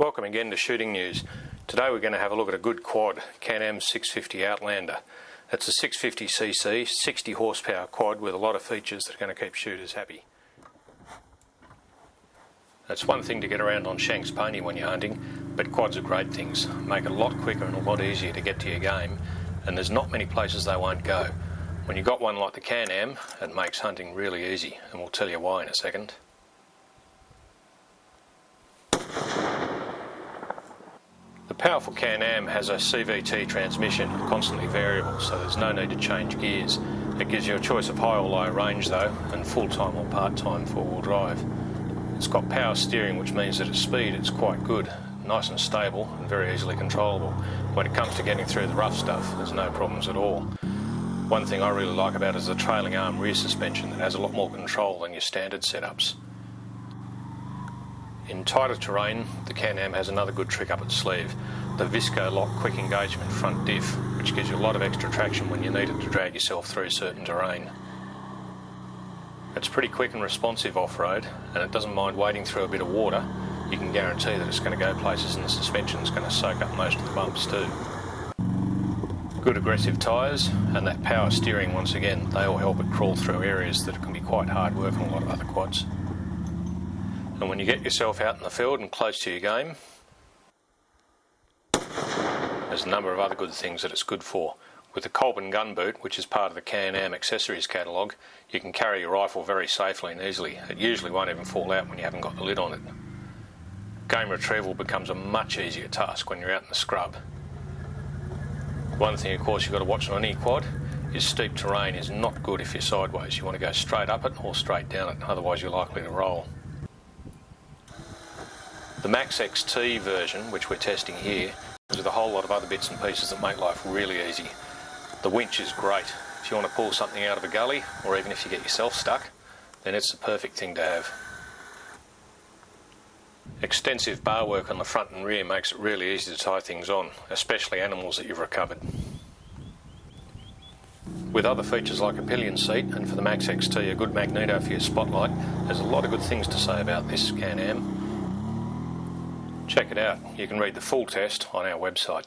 Welcome again to Shooting News. Today we're going to have a look at a good quad, Can Am 650 Outlander. It's a 650cc, 60 horsepower quad with a lot of features that are going to keep shooters happy. It's one thing to get around on Shank's pony when you're hunting, but quads are great things. Make it a lot quicker and a lot easier to get to your game, and there's not many places they won't go. When you've got one like the Can Am, it makes hunting really easy, and we'll tell you why in a second. The powerful Can Am has a CVT transmission, constantly variable, so there's no need to change gears. It gives you a choice of high or low range though, and full-time or part-time four-wheel drive. It's got power steering, which means that at speed it's quite good, nice and stable and very easily controllable. When it comes to getting through the rough stuff, there's no problems at all. One thing I really like about it is the trailing arm rear suspension that has a lot more control than your standard setups. In tighter terrain, the Can Am has another good trick up its sleeve, the visco-lok quick engagement front diff, which gives you a lot of extra traction when you need it to drag yourself through certain terrain. It's pretty quick and responsive off-road, and it doesn't mind wading through a bit of water. You can guarantee that it's going to go places and the suspension's going to soak up most of the bumps too. Good aggressive tyres and that power steering, once again, they all help it crawl through areas that can be quite hard work on a lot of other quads. And when you get yourself out in the field and close to your game, there's a number of other good things that it's good for. With the Colbin gun boot, which is part of the Can Am accessories catalogue, you can carry your rifle very safely and easily. It usually won't even fall out when you haven't got the lid on it. Game retrieval becomes a much easier task when you're out in the scrub. One thing, of course, you've got to watch on any quad is steep terrain is not good if you're sideways. You want to go straight up it or straight down it, otherwise you're likely to roll. The Max XT version, which we're testing here, with a whole lot of other bits and pieces that make life really easy. The winch is great. If you want to pull something out of a gully, or even if you get yourself stuck, then it's the perfect thing to have. Extensive bar work on the front and rear makes it really easy to tie things on, especially animals that you've recovered. With other features like a pillion seat, and for the Max XT a good magneto for your spotlight, there's a lot of good things to say about this Can Am. Check it out. You can read the full test on our website.